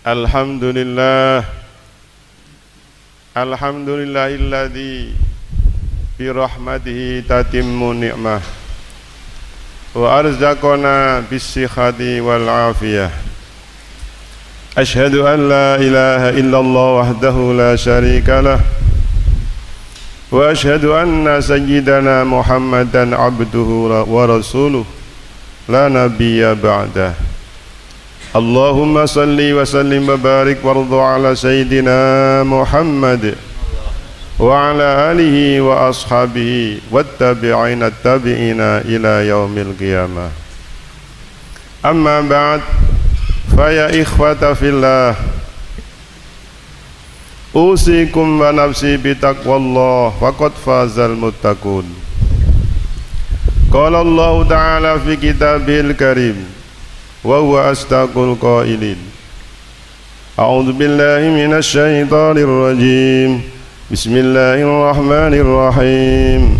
Alhamdulillah, alhamdulillahilladzi bi rahmatihi tatimmu ni'mah wa arzaqana bis-sikhati wal afiyah. Ashhadu an la ilaha illallah wahdahu la syarika lah wa ashhadu anna sayyidana Muhammadan abduhu wa rasuluh la nabiyya ba'dah. Allahumma salli wa sallim wa barik warḍu ala sayyidina Muhammad wa ala alihi wa ashabihi wattabi'ina tabi'ina ila yaumil qiyamah. Amma ba'd, fa ya ikhwata fillah, usikum wa nafsi bitaqwallah faqad fazal muttaqun. Qala Allah ta'ala fi kitabil karim wa huwa asdaqul qailin. A'udzu billahi minasy syaithanir rajim. Bismillahirrahmanirrahim.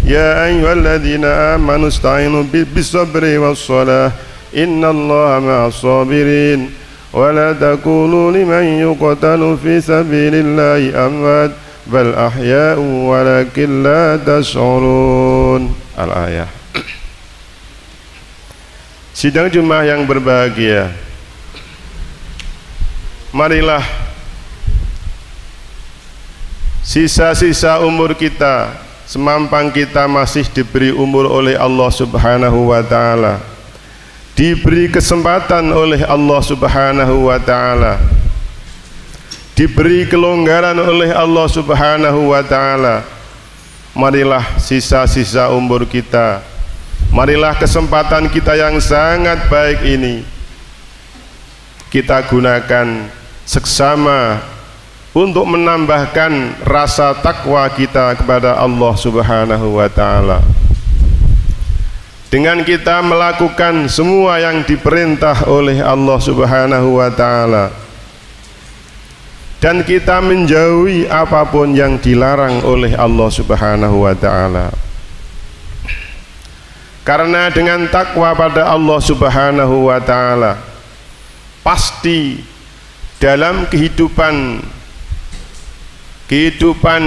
Ya ayyuhalladzina amanu ista'inu bis-sabri was-salah innallaha ma'as sabirin wa la taqulu liman yuqtalu fi sabilillahi amwat bal ahya'u walakin la tash'urun. Al-ayah. Sidang Jumat yang berbahagia, marilah sisa-sisa umur kita, semampang kita masih diberi umur oleh Allah Subhanahu wa ta'ala, diberi kesempatan oleh Allah Subhanahu wa ta'ala, diberi kelonggaran oleh Allah Subhanahu wa ta'ala. Marilah sisa-sisa umur kita, marilah kesempatan kita yang sangat baik ini kita gunakan seksama untuk menambahkan rasa takwa kita kepada Allah Subhanahu wa ta'ala, dengan kita melakukan semua yang diperintah oleh Allah Subhanahu wa ta'ala dan kita menjauhi apapun yang dilarang oleh Allah Subhanahu wa ta'ala. Karena dengan takwa pada Allah Subhanahu wa ta'ala, pasti dalam kehidupan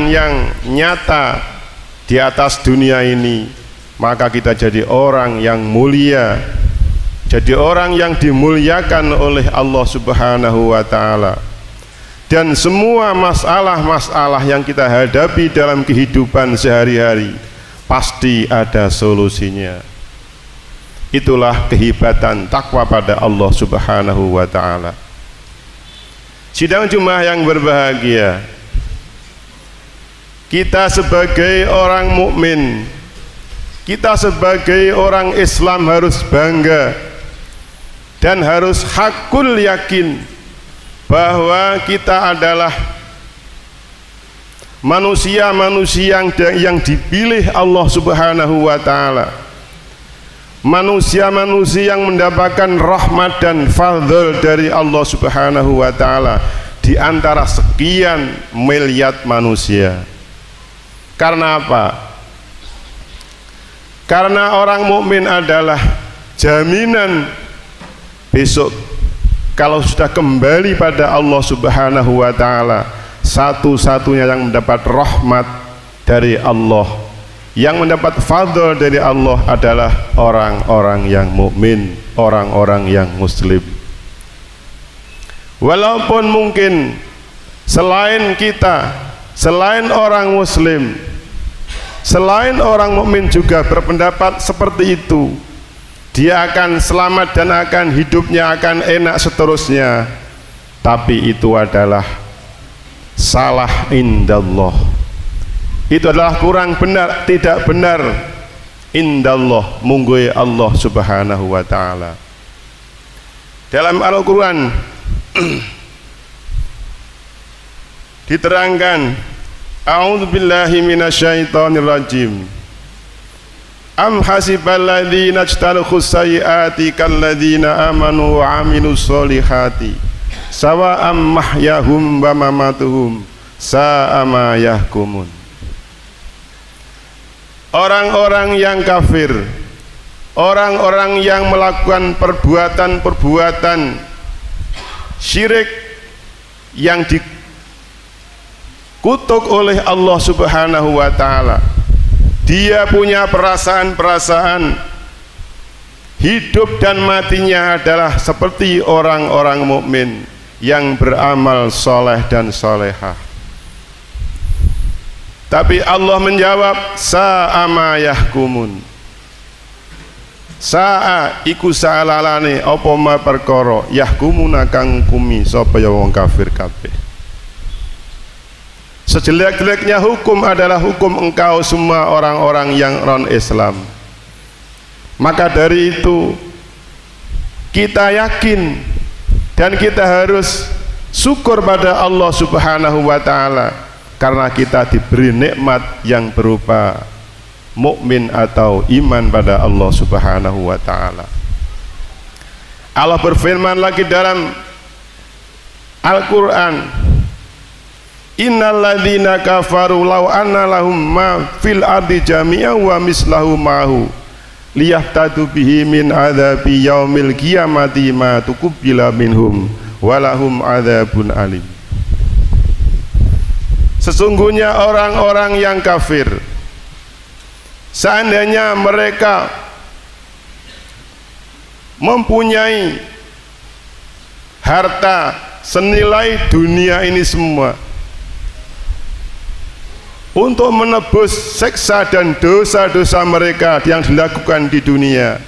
yang nyata di atas dunia ini, maka kita jadi orang yang mulia, jadi orang yang dimuliakan oleh Allah Subhanahu wa ta'ala. Dan semua masalah-masalah yang kita hadapi dalam kehidupan sehari-hari pasti ada solusinya. Itulah kehebatan takwa pada Allah Subhanahu wa ta'ala. Sidang Jumat yang berbahagia, kita sebagai orang mukmin, kita sebagai orang Islam harus bangga dan harus hakul yakin bahwa kita adalah manusia-manusia yang dipilih Allah Subhanahu wa ta'ala, manusia-manusia yang mendapatkan rahmat dan fadl dari Allah Subhanahu wa ta'ala di antara sekian miliar manusia. Karena apa? Karena orang mukmin adalah jaminan besok kalau sudah kembali pada Allah Subhanahu wa ta'ala, satu-satunya yang mendapat rahmat dari Allah, yang mendapat fadl dari Allah adalah orang-orang yang mukmin, orang-orang yang muslim. Walaupun mungkin selain kita, selain orang muslim, selain orang mukmin juga berpendapat seperti itu, dia akan selamat dan akan hidupnya akan enak seterusnya, tapi itu adalah salah indallah. Itu adalah kurang benar, tidak benar indallah, mungguhi Allah Subhanahu wa ta'ala. Dalam Al-Quran diterangkan, a'udzu billahi minasyaitonir rajim. Am hasibal ladzina ijtalakhus sayyiati kalladzina amanu wa amilus solihati sawa'am mahyahum wa mamatuhum sa'a ma yahkumun. Orang-orang yang kafir, orang-orang yang melakukan perbuatan-perbuatan syirik yang dikutuk oleh Allah Subhanahu wa taala. Dia punya perasaan-perasaan, hidup dan matinya adalah seperti orang-orang mukmin yang beramal soleh dan solehah. Tapi Allah menjawab, sa'a ma yahkumun. Sa'a iku salalane apa ma perkara yahkumuna kang hukumi sapa ya wong kafir kabeh. Sejelek-jeleknya hukum adalah hukum engkau semua orang-orang yang non Islam. Maka dari itu kita yakin dan kita harus syukur pada Allah Subhanahu wa taala karena kita diberi nikmat yang berupa mukmin atau iman pada Allah Subhanahu wa taala. Allah berfirman lagi dalam Al-Qur'an, innalladzina kafaru law anna lahum ma fil ardi jami'an wa mislahu ma'hu liyahtadu bihi min adzabi yaumil qiyamati ma tuqbila minhum walahum adzabun alim. Sesungguhnya orang-orang yang kafir, seandainya mereka mempunyai harta senilai dunia ini semua untuk menebus siksa dan dosa-dosa mereka yang dilakukan di dunia,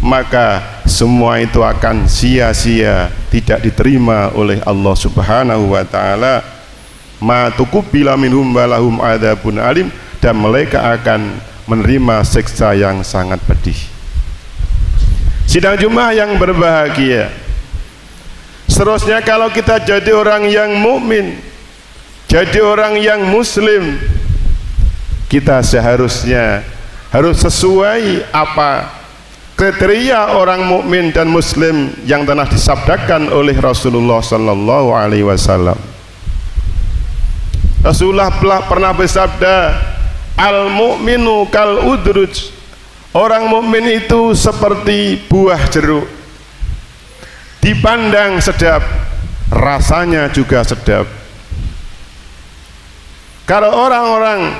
maka semua itu akan sia-sia, tidak diterima oleh Allah Subhanahu wa taala. Ma tuqbila minhum walahum adzabun alim, dan mereka akan menerima siksa yang sangat pedih. Sidang Jumat yang berbahagia, seterusnya kalau kita jadi orang yang mukmin, jadi orang yang muslim, kita seharusnya harus sesuai apa kriteria orang mukmin dan muslim yang telah disabdakan oleh Rasulullah sallallahu alaihi wasallam. Rasulullah pernah bersabda, al mu'minu kal udruj, orang mukmin itu seperti buah jeruk, dipandang sedap, rasanya juga sedap. Kalau orang-orang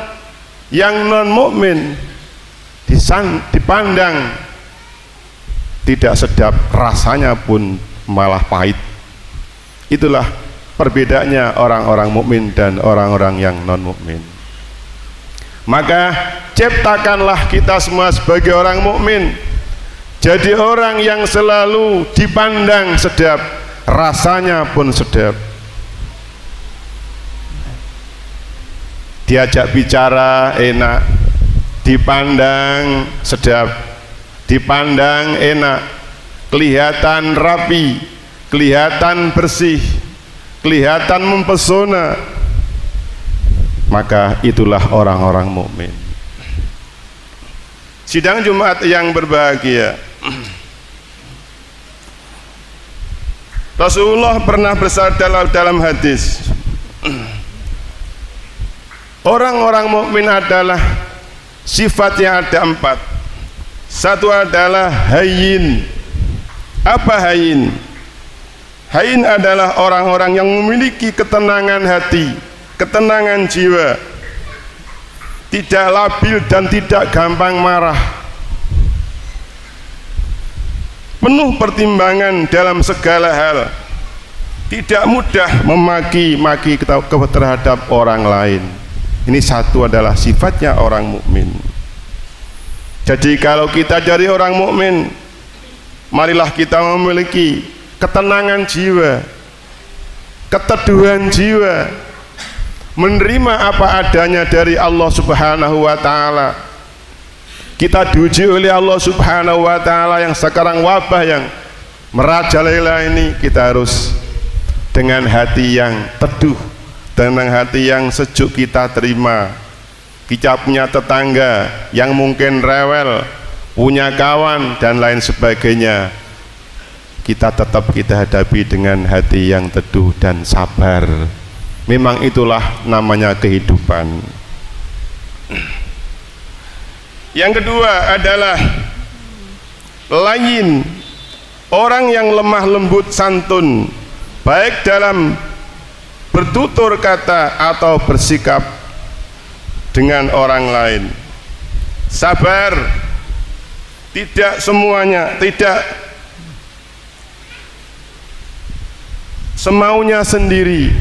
yang non mukmin dipandang tidak sedap, rasanya pun malah pahit. Itulah perbedaannya orang-orang mukmin dan orang-orang yang non mukmin. Maka ciptakanlah kita semua sebagai orang mukmin jadi orang yang selalu dipandang sedap, rasanya pun sedap. Diajak bicara enak, dipandang sedap, dipandang enak, kelihatan rapi, kelihatan bersih, kelihatan mempesona. Maka itulah orang-orang mukmin. Sidang Jumat yang berbahagia, Rasulullah pernah bersabda dalam hadis, orang-orang mukmin adalah sifatnya ada 4. Satu adalah hayyin. Apa hayyin? Hayyin adalah orang-orang yang memiliki ketenangan hati, ketenangan jiwa, tidak labil dan tidak gampang marah, penuh pertimbangan dalam segala hal, tidak mudah memaki-maki terhadap orang lain. Ini satu adalah sifatnya orang mukmin. Jadi kalau kita jadi orang mukmin, marilah kita memiliki ketenangan jiwa, keteduhan jiwa, menerima apa adanya dari Allah Subhanahu wa taala. Kita diuji oleh Allah Subhanahu wa taala yang sekarang wabah yang merajalela ini, kita harus dengan hati yang teduh, dengan hati yang sejuk kita terima. Kita punya tetangga yang mungkin rewel, punya kawan dan lain sebagainya, kita tetap kita hadapi dengan hati yang teduh dan sabar. Memang itulah namanya kehidupan. Yang kedua adalah layin, orang yang lemah lembut santun, baik dalam bertutur kata atau bersikap dengan orang lain. Sabar, tidak semuanya, tidak semaunya sendiri.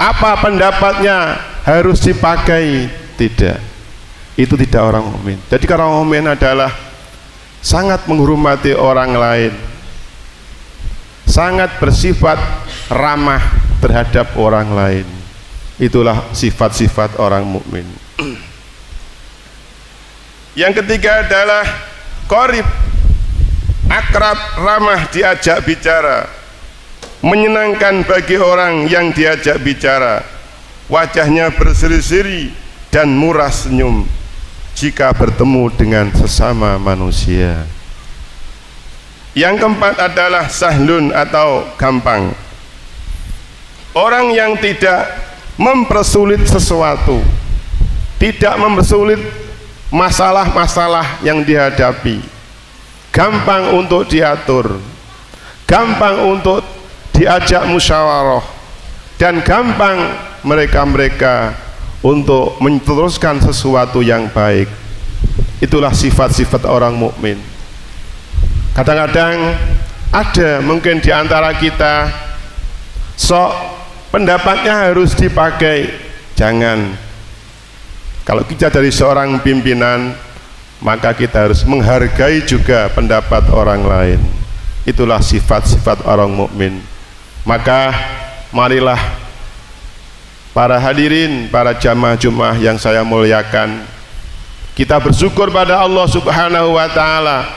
Apa pendapatnya harus dipakai, tidak. Itu tidak orang mukmin. Jadi orang mukmin adalah sangat menghormati orang lain, sangat bersifat ramah terhadap orang lain. Itulah sifat-sifat orang mukmin. Yang ketiga adalah qarib, akrab, ramah diajak bicara, menyenangkan bagi orang yang diajak bicara, wajahnya berseri-seri dan murah senyum jika bertemu dengan sesama manusia. Yang keempat adalah sahlun atau gampang, orang yang tidak mempersulit sesuatu, tidak mempersulit masalah-masalah yang dihadapi, gampang untuk diatur, gampang untuk diajak musyawarah, dan gampang mereka untuk meneruskan sesuatu yang baik. Itulah sifat-sifat orang mukmin. Kadang-kadang ada mungkin di antara kita sok pendapatnya harus dipakai. Jangan. Kalau kita dari seorang pimpinan, maka kita harus menghargai juga pendapat orang lain. Itulah sifat-sifat orang mukmin. Maka marilah para hadirin, para jamaah Jumat yang saya muliakan, kita bersyukur pada Allah Subhanahu wa taala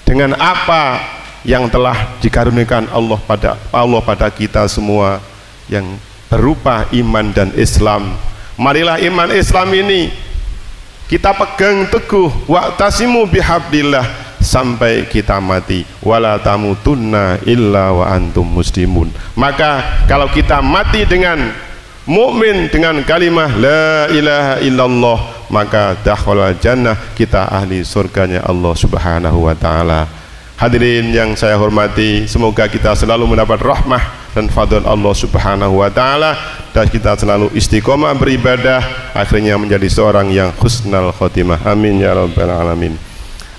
dengan apa yang telah dikaruniakan Allah pada kita semua yang berupa iman dan Islam. Marilah iman Islam ini kita pegang teguh, wa'tasimu bihablillah sampai kita mati, wala tamutunna illa wa antum muslimun. Maka kalau kita mati dengan mukmin, dengan kalimah la ilaha illallah, maka dakhala jannah, kita ahli surganya Allah Subhanahu wa taala. Hadirin yang saya hormati, semoga kita selalu mendapat rahmah dan fadl Allah Subhanahu wa taala, dan kita selalu istiqomah beribadah, akhirnya menjadi seorang yang husnul khotimah. Amin ya rabbal alamin.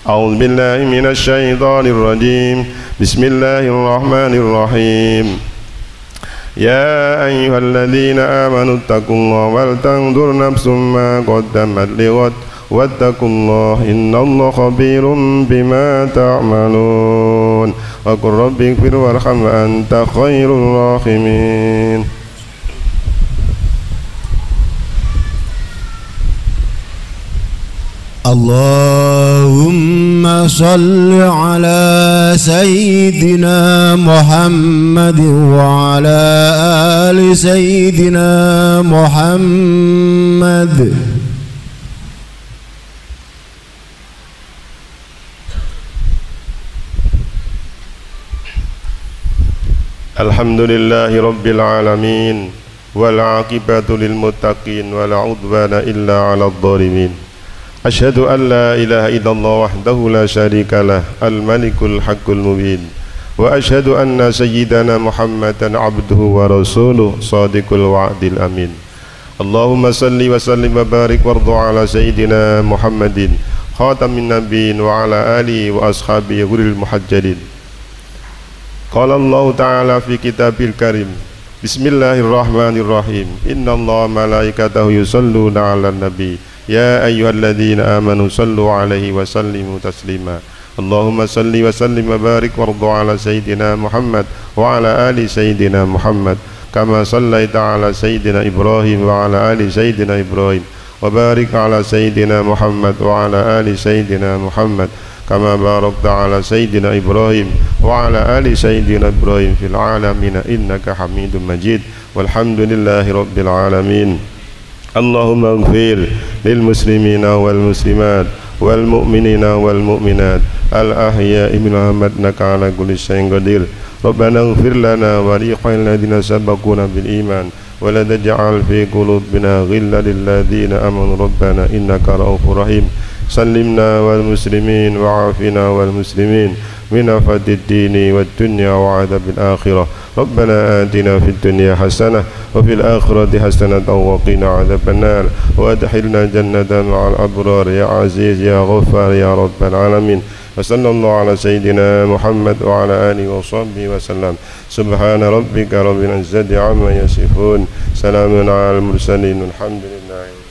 A'udzu billahi minasy syaithanir rajim. Bismillahirrahmanirrahim. Ya ayyuhalladzina amanu taqullaha wal tanzur nafsum ma qaddamat lighad wattaqullaha innallaha khabirum bima ta'malun. Wa qur rabbighfir warham wa anta khairur rahimin. Allahumma salli ala sayyidina Muhammad wa ala ali sayyidina Muhammad. Alhamdulillahi rabbil alamin, wal aqibatu lil muttaqin, wala udwana illa 'alal dhalimin. Asyhadu an la ilaha illallah wahdahu la syarika lah, al-malikul haqqul mubin, wa asyhadu anna sayyidana Muhammadan abduhu wa rasuluh, shadiqul wa'dil amin. Allahumma salli wa sallim wa barik warḍu ala sayyidina Muhammadin khatamin nabiyyin wa ala alihi wa ashabihi ghuril muhajjalin. Qala Allah ta'ala fi kitabil karim, bismillahirrahmanirrahim, innallaha malaikatahu yusalluna 'alan nabi, ya ayyuhalladzina amanu sallu 'alaihi wa sallimu taslima. Allahumma salli wa sallim wa barik warḍu 'ala sayyidina Muhammad wa 'ala ali sayyidina Muhammad kama sallaita 'ala sayyidina Ibrahim wa 'ala ali sayyidina Ibrahim, wa barik 'ala sayyidina Muhammad wa 'ala ali sayyidina Muhammad kama barakta 'ala sayyidina Ibrahim wa 'ala ali sayyidina Ibrahim fil 'alamin innaka Hamidum Majid. Walhamdulillahi rabbil alamin. Allahumma ighfir lil muslimina wal muslimat wal mu'minina wal mu'minat al ahya'i minhum innaka 'ala kulli syai'in qadir. Rabbana ighfir lana wa li ikhwanina alladhina sabaquna bil iman ولا تجعل في قلوبنا غلا للذين آمنوا ربنا إنك رؤوف رحيم سلمنا والمسلمين وعافنا والمسلمين من آفات الدين والدنيا وعذاب الآخرة ربنا آتنا في الدنيا حسنة وفي الآخرة حسنة وقنا عذاب النار وأدخلنا جنة مع الأبرار يا عزيز يا غفار يا رب العالمين وصلى الله على سيدنا محمد وعلى آله وصحبه وسلم سبحان ربك رب العزة عما يصفون سلام على المرسلين الحمد لله.